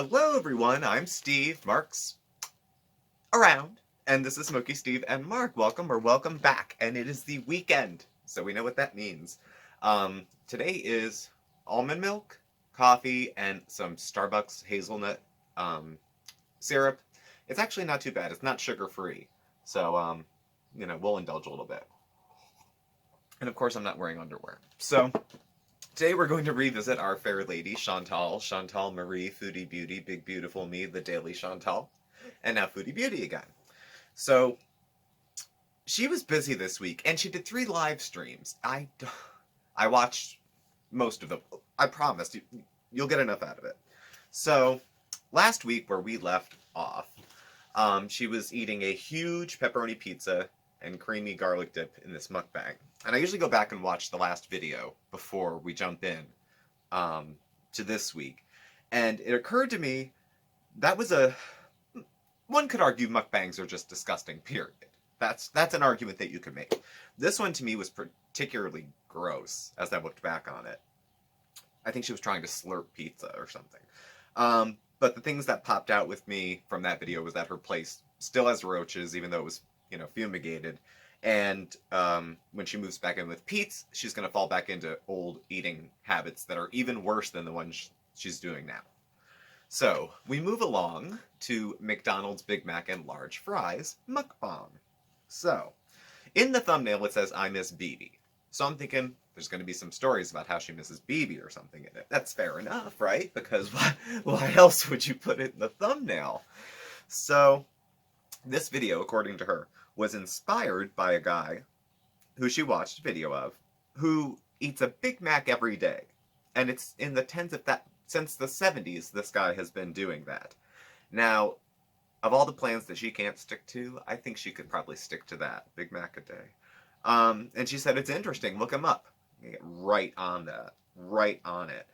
Hello everyone, I'm Steve, Mark's around, and this is Smokey Steve and Mark. Welcome back, and it is the weekend, so we know what that means. Today is almond milk, coffee, and some Starbucks hazelnut syrup. It's actually not too bad. It's not sugar-free, so we'll indulge a little bit. And of course, I'm not wearing underwear. So today we're going to revisit our fair lady, Chantal Marie, Foodie Beauty, Big Beautiful Me, the Daily Chantal, and now Foodie Beauty again. So she was busy this week, and she did 3 live streams. I watched most of them. I promise you'll get enough out of it. So last week, where we left off, she was eating a huge pepperoni pizza and creamy garlic dip in this mukbang. And I usually go back and watch the last video before we jump in to this week. And it occurred to me that was one could argue mukbangs are just disgusting, period. That's an argument that you could make. This one to me was particularly gross as I looked back on it. I think she was trying to slurp pizza or something. But the things that popped out with me from that video was that her place still has roaches, even though it was, fumigated. And when she moves back in with Pete's, she's going to fall back into old eating habits that are even worse than the ones she's doing now. So, we move along to McDonald's Big Mac and large fries mukbang. So, in the thumbnail it says, I miss BB. So I'm thinking there's going to be some stories about how she misses BB or something in it. That's fair enough, right? Because why else would you put it in the thumbnail? So, this video, according to her, was inspired by a guy who she watched a video of, who eats a Big Mac every day. And it's in the tens of that, since the 70s, this guy has been doing that. Now, of all the plans that she can't stick to, I think she could probably stick to that, Big Mac a day. And she said, it's interesting, look him up. Get right on that, right on it.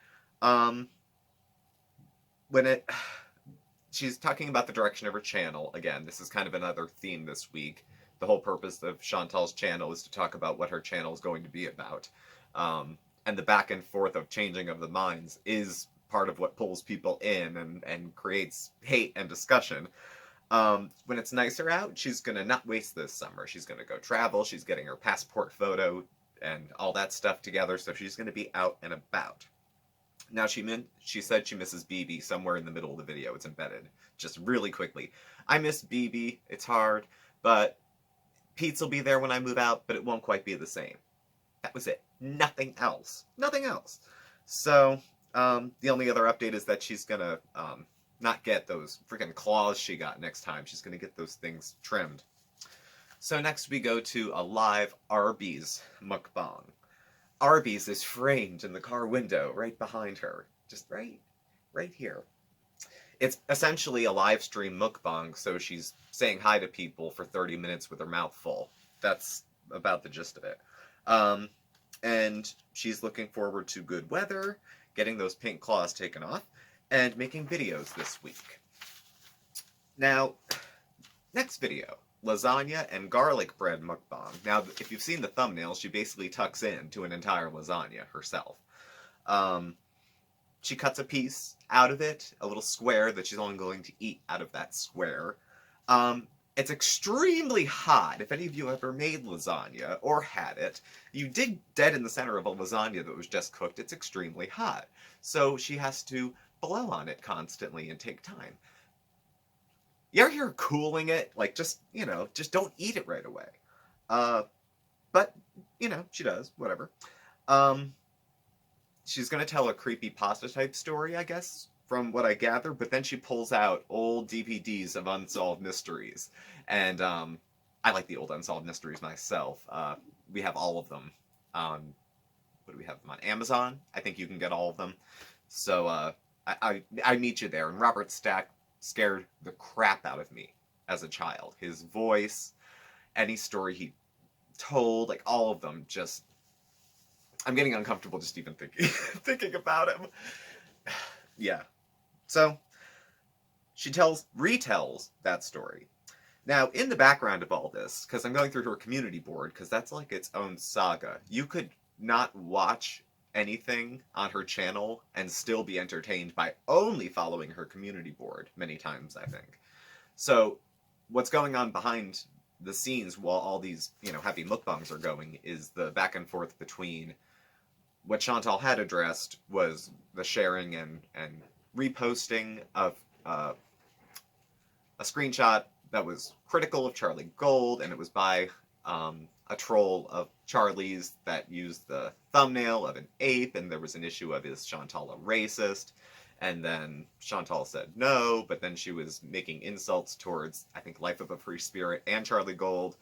She's talking about the direction of her channel. Again, this is kind of another theme this week. The whole purpose of Chantal's channel is to talk about what her channel is going to be about. And the back and forth of changing of the minds is part of what pulls people in and creates hate and discussion. When it's nicer out, she's going to not waste this summer. She's going to go travel. She's getting her passport photo and all that stuff together, so she's going to be out and about. Now, she said she misses BB somewhere in the middle of the video. It's embedded. Just really quickly. I miss BB. It's hard. But Pete's will be there when I move out, but it won't quite be the same. That was it. Nothing else. Nothing else. So, the only other update is that she's going to not get those freaking claws she got next time. She's going to get those things trimmed. So next we go to a live Arby's mukbang. Arby's is framed in the car window right behind her. Just right here. It's essentially a live stream mukbang, so she's saying hi to people for 30 minutes with her mouth full. That's about the gist of it. And she's looking forward to good weather, getting those pink claws taken off, and making videos this week. Now, next video. Lasagna and garlic bread mukbang. Now, if you've seen the thumbnail, she basically tucks in to an entire lasagna herself. She cuts a piece out of it, a little square that she's only going to eat out of that square. It's extremely hot. If any of you ever made lasagna or had it, you dig dead in the center of a lasagna that was just cooked. It's extremely hot. So she has to blow on it constantly and take time. You ever hear her cooling it? Like, just don't eat it right away. But, she does. Whatever. She's going to tell a creepy pasta type story, I guess, from what I gather. But then she pulls out old DVDs of Unsolved Mysteries. And I like the old Unsolved Mysteries myself. We have all of them on, what do we have them on? Amazon? I think you can get all of them. So I meet you there. And Robert Stack scared the crap out of me as a child. His voice, any story he told, like all of them, just, I'm getting uncomfortable just even thinking about him. Yeah. So she retells that story. Now, in the background of all this, because I'm going through her community board, because that's like its own saga, you could not watch anything on her channel and still be entertained by only following her community board many times, I think. So what's going on behind the scenes while all these, happy mukbangs are going is the back and forth between what Chantal had addressed was the sharing and reposting of a screenshot that was critical of Charlie Gold, and it was by a troll of Charlie's that used the thumbnail of an ape, and there was an issue of, is Chantal a racist? And then Chantal said no, but then she was making insults towards, I think, Life of a Free Spirit and Charlie Gold,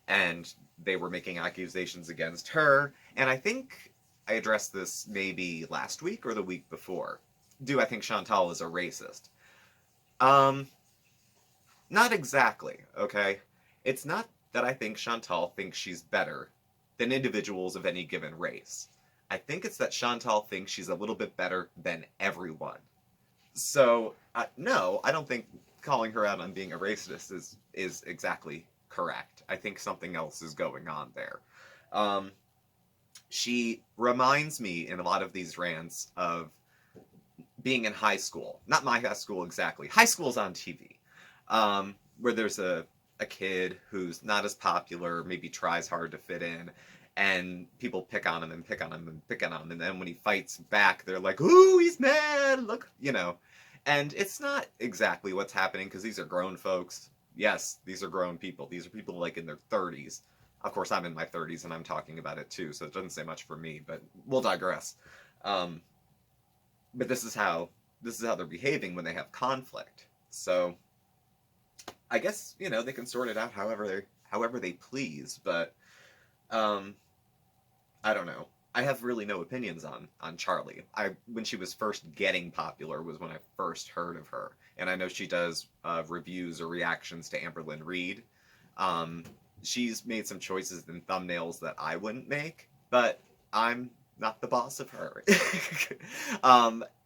and they were making accusations against her, and I think I addressed this maybe last week or the week before. Do I think Chantal is a racist? Not exactly, okay? It's not that I think Chantal thinks she's better than individuals of any given race. I think it's that Chantal thinks she's a little bit better than everyone. So, no, I don't think calling her out on being a racist is exactly correct. I think something else is going on there. She reminds me in a lot of these rants of being in high school. Not my high school exactly. High school's on TV. Where there's a kid who's not as popular, maybe tries hard to fit in, and people pick on him and pick on him and pick on him, and then when he fights back, they're like, ooh, he's mad, look, And it's not exactly what's happening, because these are grown folks. Yes, these are grown people. These are people like in their 30s. Of course, I'm in my 30s, and I'm talking about it too, so it doesn't say much for me, but we'll digress. But this is how they're behaving when they have conflict. So I guess, they can sort it out however they please, but I don't know. I have really no opinions on Charlie. When she was first getting popular was when I first heard of her, and I know she does reviews or reactions to Amberlynn Reid. She's made some choices in thumbnails that I wouldn't make, but I'm not the boss of her.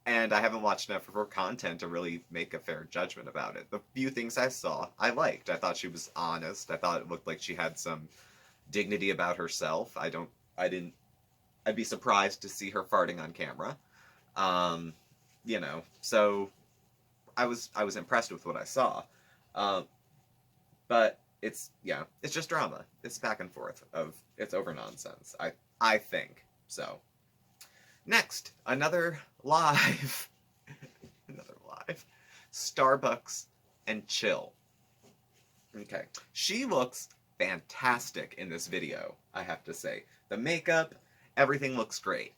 And I haven't watched enough of her content to really make a fair judgment about it. The few things I saw, I liked. I thought she was honest. I thought it looked like she had some dignity about herself. I'd be surprised to see her farting on camera. So I was impressed with what I saw. But it's just drama. It's back and forth it's over nonsense. I think so. Next, another live Starbucks and chill. Okay, she looks fantastic in this video, I have to say. The makeup, everything looks great.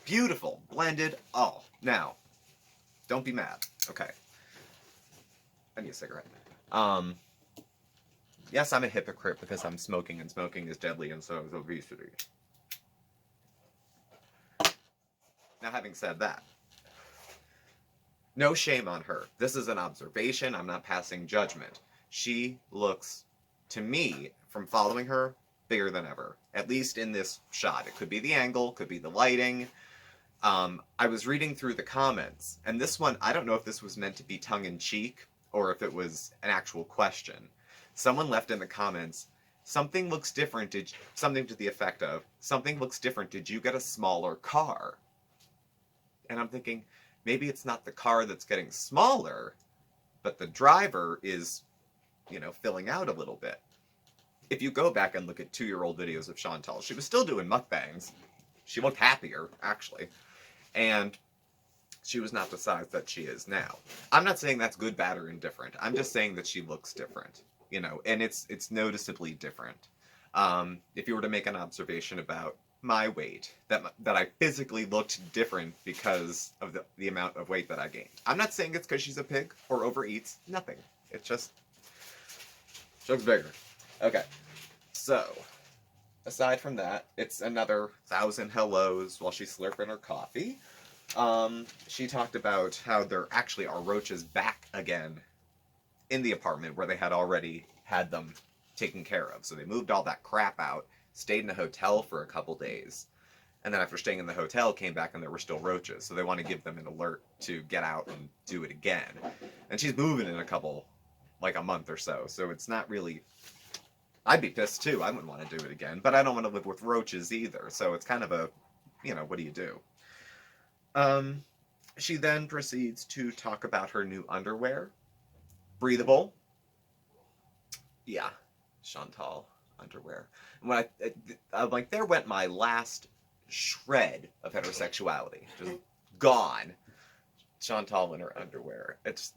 Beautiful, blended, all. Now, don't be mad, okay. I need a cigarette. Yes, I'm a hypocrite because I'm smoking, and smoking is deadly, and so is obesity. Now, having said that, no shame on her. This is an observation. I'm not passing judgment. She looks, to me, from following her, bigger than ever. At least in this shot. It could be the angle, could be the lighting. I was reading through the comments, and this one, I don't know if this was meant to be tongue-in-cheek, or if it was an actual question. Someone left in the comments, something looks different, something to the effect of, something looks different, did you get a smaller car? And I'm thinking, maybe it's not the car that's getting smaller, but the driver is, filling out a little bit. If you go back and look at 2-year-old videos of Chantal, she was still doing mukbangs. She looked happier, actually. And she was not the size that she is now. I'm not saying that's good, bad, or indifferent. I'm just saying that she looks different, and it's noticeably different. If you were to make an observation about my weight, that I physically looked different because of the amount of weight that I gained. I'm not saying it's because she's a pig or overeats. Nothing. It's just she looks bigger. Okay. So, aside from that, it's another 1,000 hellos while she's slurping her coffee. She talked about how there actually are roaches back again in the apartment where they had already had them taken care of. So they moved all that crap out, stayed in a hotel for a couple days, and then after staying in the hotel, came back and there were still roaches. So they want to give them an alert to get out and do it again. And she's moving in a month or so. So it's not really I'd be pissed too. I wouldn't want to do it again. But I don't want to live with roaches either. So it's kind of a, what do you do? She then proceeds to talk about her new underwear. Breathable. Yeah, Chantal underwear. And when I'm like, there went my last shred of heterosexuality. Just gone. Chantal in her underwear. It's...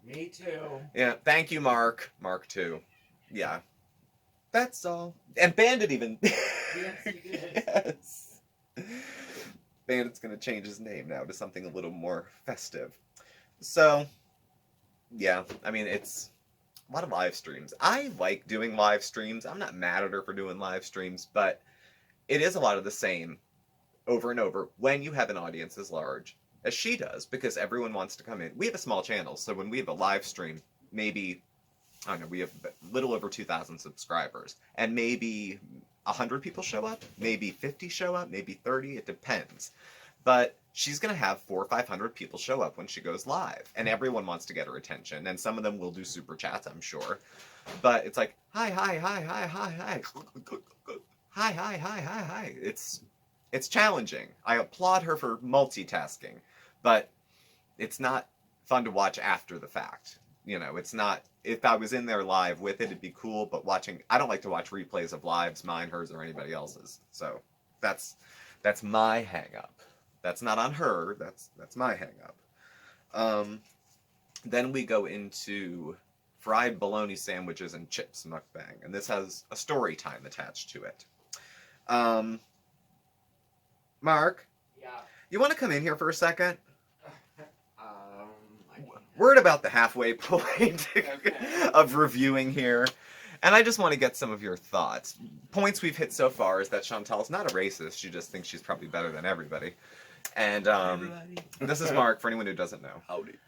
Me too. Yeah, thank you, Mark. Mark too. Yeah. That's all. And Bandit even... Yes, he did. Yes. Bandit's gonna change his name now to something a little more festive. So, yeah, I mean, it's a lot of live streams. I like doing live streams. I'm not mad at her for doing live streams, but it is a lot of the same over and over when you have an audience as large as she does, because everyone wants to come in. We have a small channel, so when we have a live stream, maybe, I don't know, we have a little over 2,000 subscribers, and maybe 100 people show up, maybe 50 show up, maybe 30, it depends. But she's going to have 400 or 500 people show up when she goes live, and everyone wants to get her attention, and some of them will do super chats, I'm sure. But it's like, hi, hi, hi, hi, hi, hi, hi, hi, hi, hi, hi. It's challenging. I applaud her for multitasking, but it's not fun to watch after the fact. It's not, if I was in there live with it, it'd be cool, but I don't like to watch replays of lives, mine, hers, or anybody else's. So that's my hang up. That's not on her, that's my hang up. Then we go into fried bologna sandwiches and chips mukbang, and this has a story time attached to it. Mark? Yeah. You want to come in here for a second? I can... We're at about the halfway point Okay. of reviewing here. And I just want to get some of your thoughts. Points we've hit so far is that Chantal's not a racist. She just thinks she's probably better than everybody. And this is Mark, for anyone who doesn't know. Howdy.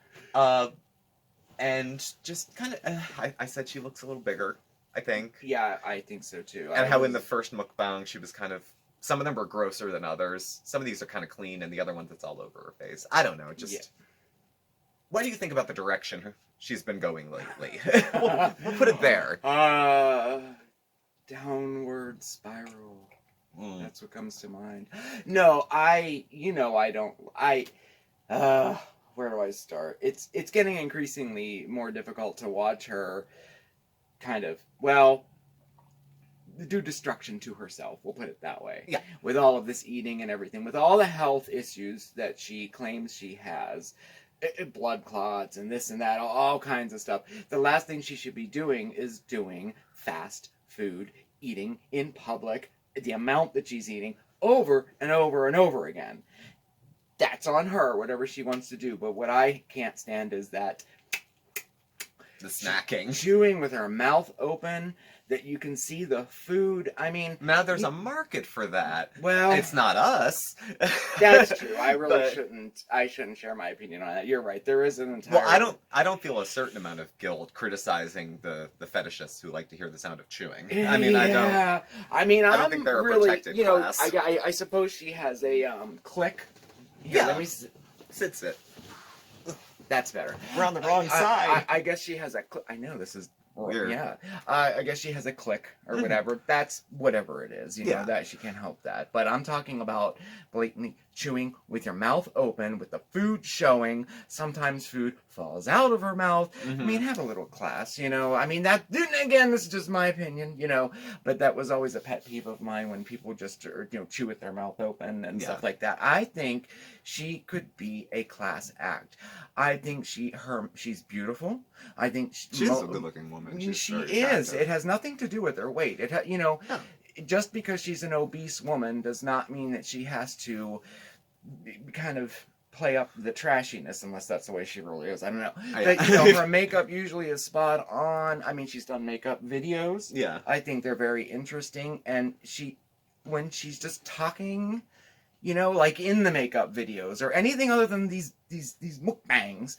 And just kind of, I said she looks a little bigger, I think. Yeah, I think so too. And how in the first mukbang she was kind of, some of them were grosser than others. Some of these are kind of clean, and the other ones it's all over her face. I don't know, just... Yeah. What do you think about the direction she's been going lately? we'll put it there. Downward spiral. That's what comes to mind. No, where do I start? It's getting increasingly more difficult to watch her do destruction to herself. We'll put it that way. Yeah. With all of this eating and everything, with all the health issues that she claims she has, blood clots and this and that, all kinds of stuff. The last thing she should be doing is doing fast food, eating in public, the amount that she's eating over and over and over again. That's on her, whatever she wants to do. But what I can't stand is that the snacking. Chewing with her mouth open, that you can see the food. I mean... Now there's a market for that. Well... It's not us. That's true. I really shouldn't share my opinion on that. You're right. There is an entire... Well, I don't feel a certain amount of guilt criticizing the fetishists who like to hear the sound of chewing. I mean, yeah. I don't think they're a protected class. I suppose she has a click. Here, yeah. Let me sit. That's better. We're on the wrong side. I guess she has a click. I know this is weird. Yeah. I guess she has a click or whatever. That's whatever it is. You know, that she can't help that. But I'm talking about blatantly chewing with your mouth open, with the food showing. Sometimes food falls out of her mouth. Mm-hmm. I mean, have a little class, I mean, that, again, this is just my opinion, But that was always a pet peeve of mine when people just, chew with their mouth open and stuff like that. I think she could be a class act. I think she's beautiful. I think she's a good-looking woman. She is. It has nothing to do with her weight. Just because she's an obese woman does not mean that she has to kind of play up the trashiness, unless that's the way she really is. I don't know. But, her makeup usually is spot on. I mean, she's done makeup videos. Yeah. I think they're very interesting. And when she's just talking, like in the makeup videos or anything other than these mukbangs,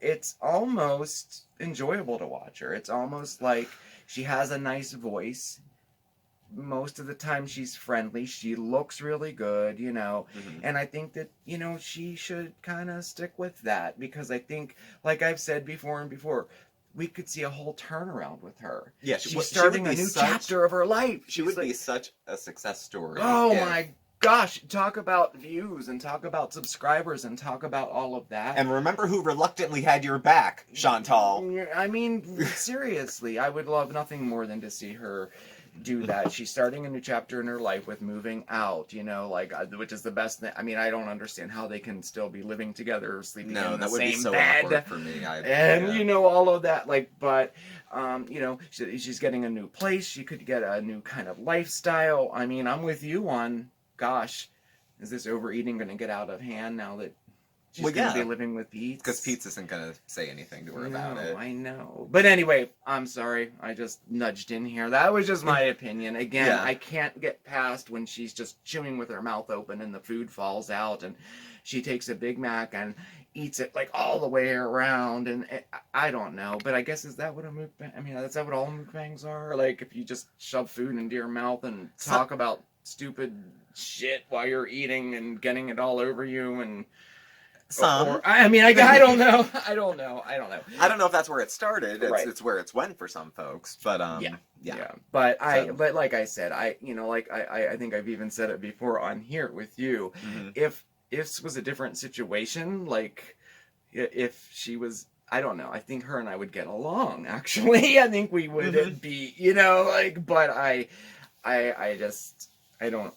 it's almost enjoyable to watch her. It's almost like she has a nice voice. Most of the time she's friendly. She looks really good, And I think that, she should kind of stick with that, because I think, like I've said before, we could see a whole turnaround with her. Yeah, She's starting a new chapter of her life. She would be such a success story. Oh my gosh, talk about views and talk about subscribers and talk about all of that. And remember who reluctantly had your back, Chantal. I mean, seriously, I would love nothing more than to see her do that. She's starting a new chapter in her life with moving out, you know, like, which is the best thing. I mean, I don't understand how they can still be living together or sleeping in the same bed. No, that would be so awkward for me. You know, all of that, like, but, you know, she's getting a new place. She could get a new kind of lifestyle. I mean, I'm with you on, gosh, is this overeating going to get out of hand now that she's going to be living with Pete? Because Pete isn't going to say anything to her about it. I know. But anyway, I'm sorry. I just nudged in here. That was just my opinion. Again, I can't get past when she's just chewing with her mouth open and the food falls out and she takes a Big Mac and eats it like all the way around. And I don't know. But I guess is that what a mukbang? I mean, is that what all mukbangs are? Like if you just shove food into your mouth and talk about stupid shit while you're eating and getting it all over you and... I mean, I don't know. I don't know. I don't know if that's where it started. It's where it's went for some folks. But yeah. But but like I said, I think I've even said it before on here with you. Mm-hmm. If this was a different situation, like if she was, I don't know. I think her and I would get along. Actually, I think we would be, you know, like. But I don't.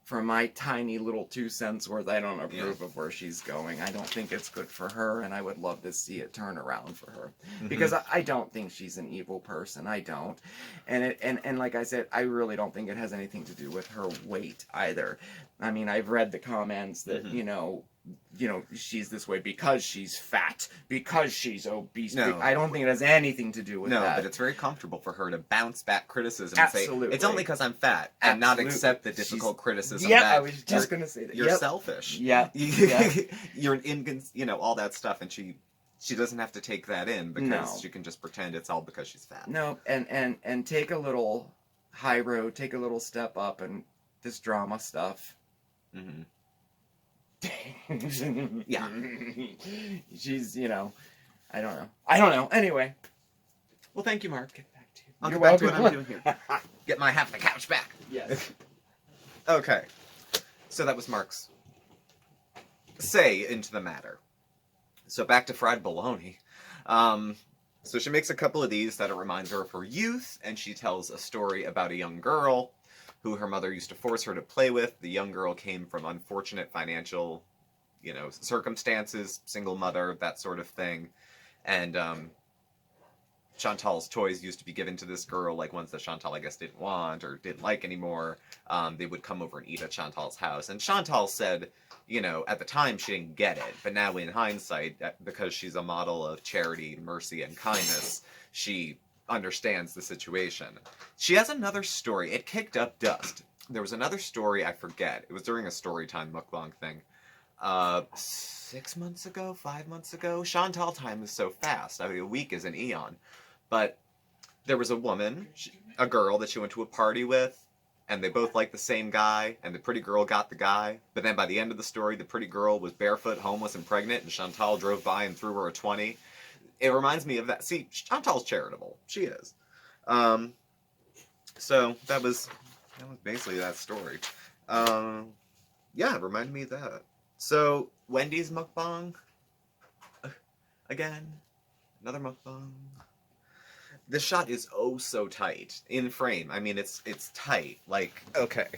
For my tiny little 2 cents worth, I don't approve of where she's going. I don't think it's good for her, and I would love to see it turn around for her. Because I don't think she's an evil person. I don't. And like I said, I really don't think it has anything to do with her weight either. I mean, I've read the comments that, you know, she's this way because she's fat, because she's obese. No. I don't think it has anything to do with that. No, but it's very comfortable for her to bounce back criticism and say, it's only because I'm fat, and not accept the difficult criticism. Yeah, I was just going to say that. You're selfish. Yeah. You're an all that stuff, and she doesn't have to take that in because she can just pretend it's all because she's fat. No, and take a little high road, take a little step up, and this drama stuff. Mm-hmm. Yeah. She's, you know, I don't know. Anyway. Well, thank you, Mark. Get back to you. I'll You're get back to welcome. what I'm doing here. Get my half the couch back. Yes. Okay. So that was Mark's say into the matter. So back to fried bologna. So she makes a couple of these that it reminds her of her youth, and she tells a story about a young girl who her mother used to force her to play with. The young girl came from unfortunate financial, circumstances, single mother, that sort of thing. And Chantal's toys used to be given to this girl, like ones that Chantal, I guess, didn't want or didn't like anymore. They would come over and eat at Chantal's house. And Chantal said, at the time she didn't get it. But now in hindsight, because she's a model of charity, mercy, and kindness, she understands the situation. She has another story. It kicked up dust. There was another story, I forget. It was during a story time mukbang thing. 6 months ago, 5 months ago. Chantal time is so fast. I mean, a week is an eon. But there was a woman, a girl that she went to a party with, and they both liked the same guy, and the pretty girl got the guy. But then by the end of the story, the pretty girl was barefoot, homeless, and pregnant, and Chantal drove by and threw her a 20. It reminds me of that. See, Chantal's charitable. She is. So that was basically that story. Yeah, it reminded me of that. So Wendy's mukbang. Again, another mukbang. This shot is oh so tight in frame. I mean, it's tight. Like, okay,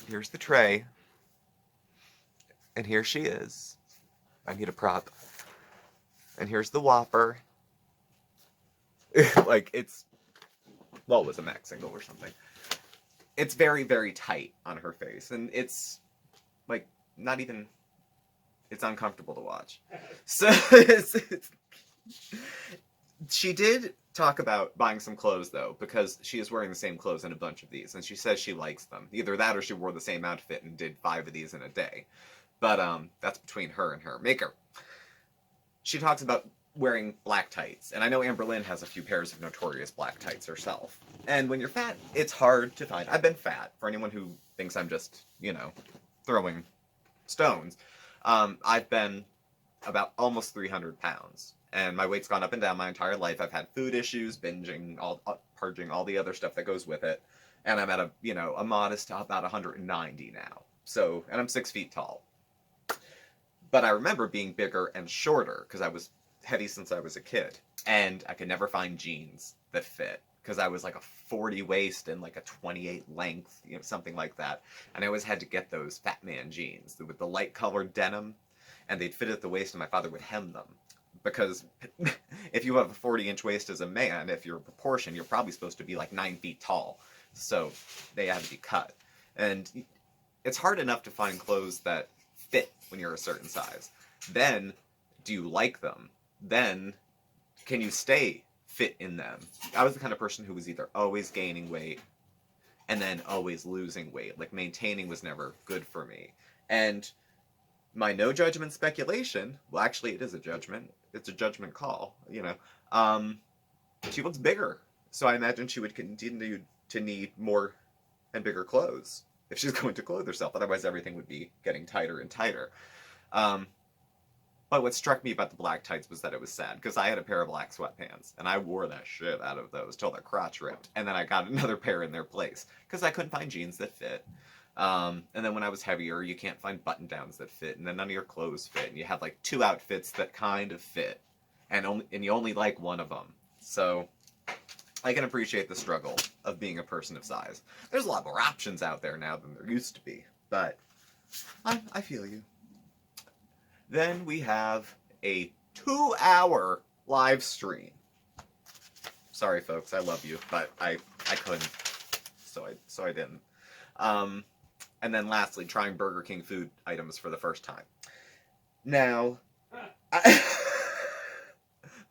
here's the tray, and here she is. I need a prop. And here's the Whopper. Like, it was a Mac single or something. It's very, very tight on her face. And it's, like, not even... It's uncomfortable to watch. So, she did talk about buying some clothes, though, because she is wearing the same clothes in a bunch of these. And she says she likes them. Either that or she wore the same outfit and did 5 of these in a day. But, that's between her and her maker. She talks about wearing black tights. And I know Amber Lynn has a few pairs of notorious black tights herself. And when you're fat, it's hard to find. I've been fat. For anyone who thinks I'm just, throwing stones. I've been about almost 300 pounds. And my weight's gone up and down my entire life. I've had food issues, binging, purging, all the other stuff that goes with it. And I'm at a modest about 190 now. So, and I'm 6 feet tall. But I remember being bigger and shorter because I was heavy since I was a kid. And I could never find jeans that fit because I was like a 40 waist and like a 28 length, something like that. And I always had to get those fat man jeans with the light colored denim, and they'd fit at the waist and my father would hem them. Because if you have a 40-inch waist as a man, if you're a proportion, you're probably supposed to be like 9 feet tall. So they had to be cut. And it's hard enough to find clothes that fit when you're a certain size. Then, do you like them? Then, can you stay fit in them? I was the kind of person who was either always gaining weight and then always losing weight. Like, maintaining was never good for me. And my no judgment speculation, well, actually, it is a judgment. It's a judgment call, she looks bigger. So I imagine she would continue to need more and bigger clothes if she's going to clothe herself. Otherwise, everything would be getting tighter and tighter. But what struck me about the black tights was that it was sad, because I had a pair of black sweatpants, and I wore the shit out of those till the crotch ripped. And then I got another pair in their place, because I couldn't find jeans that fit. And then when I was heavier, you can't find button-downs that fit, and then none of your clothes fit, and you have like 2 outfits that kind of fit, and you only like one of them. So I can appreciate the struggle of being a person of size. There's a lot more options out there now than there used to be, but I feel you. Then we have a 2-hour live stream. Sorry, folks, I love you, but I couldn't, so I didn't. And then lastly, trying Burger King food items for the first time. Now,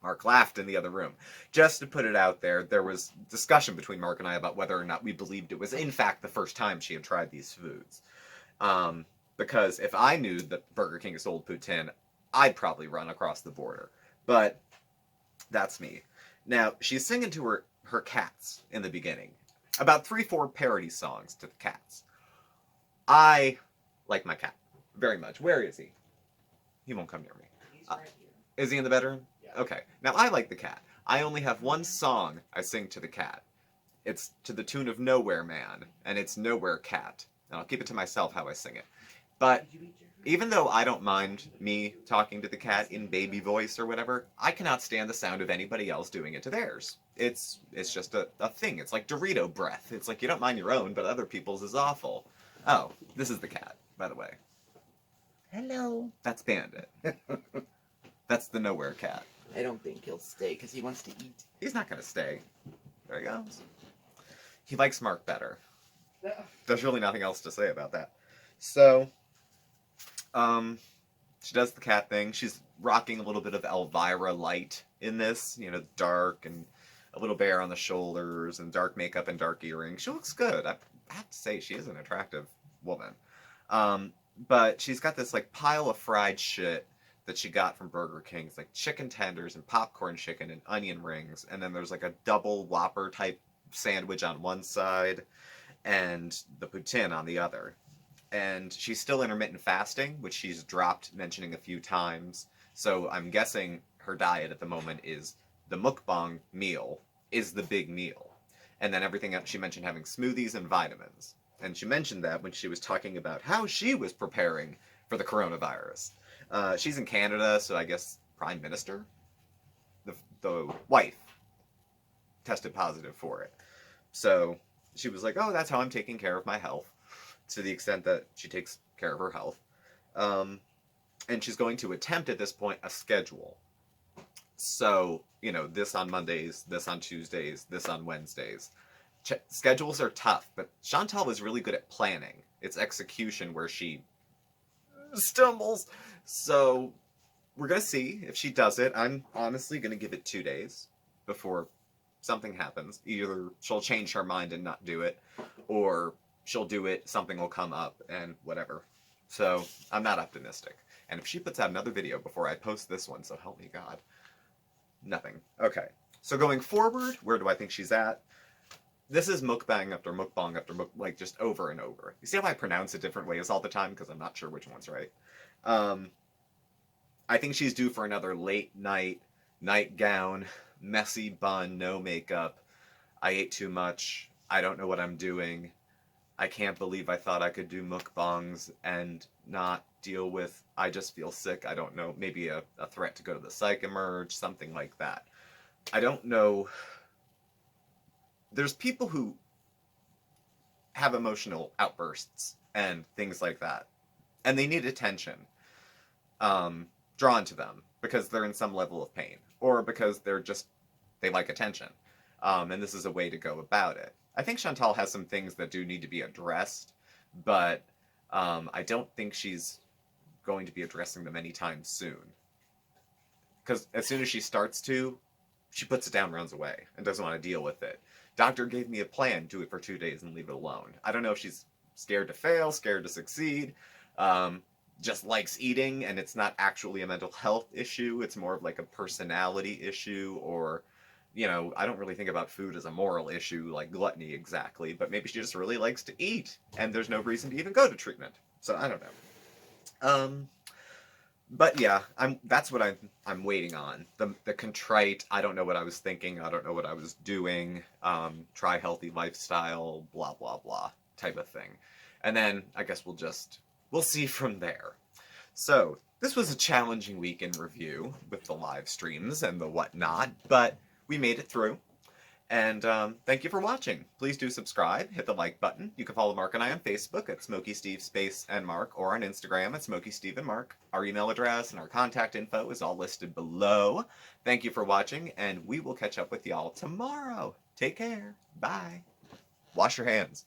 Mark laughed in the other room. Just to put it out there, there was discussion between Mark and I about whether or not we believed it was in fact the first time she had tried these foods. Because if I knew that Burger King sold poutine, I'd probably run across the border. But that's me. Now, she's singing to her cats in the beginning. About 3-4 parody songs to the cats. I like my cat very much. Where is he? He won't come near me. He's right here. Is he in the bedroom? Yeah. Okay. Now, I like the cat. I only have one song I sing to the cat. It's to the tune of Nowhere Man, and it's Nowhere Cat. And I'll keep it to myself how I sing it. But Did you eat your food? even though I don't mind me talking to the cat in baby voice or whatever, I cannot stand the sound of anybody else doing it to theirs. It's just a thing. It's like Dorito breath. It's like you don't mind your own, but other people's is awful. Oh, this is the cat, by the way. Hello. That's Bandit. That's the Nowhere Cat. I don't think he'll stay because he wants to eat. He's not going to stay. There he goes. He likes Mark better. There's really nothing else to say about that. So, she does the cat thing. She's rocking a little bit of Elvira light in this, dark and a little bare on the shoulders and dark makeup and dark earrings. She looks good. I have to say, she is an attractive woman. But she's got this like pile of fried shit that she got from Burger King. It's like chicken tenders and popcorn chicken and onion rings. And then there's like a double Whopper type sandwich on one side and the poutine on the other. And she's still intermittent fasting, which she's dropped mentioning a few times. So I'm guessing her diet at the moment is the mukbang meal is the big meal. And then everything else, she mentioned having smoothies and vitamins. And she mentioned that when she was talking about how she was preparing for the coronavirus. She's in Canada, so I guess Prime Minister, the wife, tested positive for it. So she was like, oh, that's how I'm taking care of my health, to the extent that she takes care of her health. And she's going to attempt at this point a schedule. So, this on Mondays, this on Tuesdays, this on Wednesdays. Schedules are tough, but Chantal was really good at planning. It's execution where she stumbles. So we're going to see if she does it. I'm honestly going to give it 2 days before something happens. Either she'll change her mind and not do it, or she'll do it, something will come up, and whatever. So I'm not optimistic. And if she puts out another video before I post this one, so help me God, nothing. Okay. So going forward, where do I think she's at? This is mukbang after mukbang after like just over and over. You see how I pronounce it different ways all the time because I'm not sure which one's right. I think she's due for another late night nightgown, messy bun, no makeup. I ate too much. I don't know what I'm doing. I can't believe I thought I could do mukbangs and not deal with, I just feel sick. I don't know, maybe a threat to go to the psych emerge, something like that. I don't know. There's people who have emotional outbursts and things like that, and they need attention drawn to them because they're in some level of pain or because they like attention. And this is a way to go about it. I think Chantal has some things that do need to be addressed, but I don't think she's going to be addressing them anytime soon. Because as soon as she starts to, she puts it down, runs away, and doesn't want to deal with it. Doctor gave me a plan, do it for 2 days and leave it alone. I don't know if she's scared to fail, scared to succeed, just likes eating, and it's not actually a mental health issue. It's more of like a personality issue, or, I don't really think about food as a moral issue like gluttony exactly, but maybe she just really likes to eat, and there's no reason to even go to treatment. So I don't know. But yeah, that's what I'm waiting on. The contrite, I don't know what I was thinking, I don't know what I was doing, try healthy lifestyle, blah blah blah type of thing. And then I guess we'll see from there. So, this was a challenging week in review with the live streams and the whatnot, but we made it through. And thank you for watching. Please do subscribe, hit the like button. You can follow Mark and I on Facebook at SmokeySteveAndMarc or on Instagram at SmokeySteveAndMarc. Our email address and our contact info is all listed below. Thank you for watching, and we will catch up with y'all tomorrow. Take care. Bye. Wash your hands.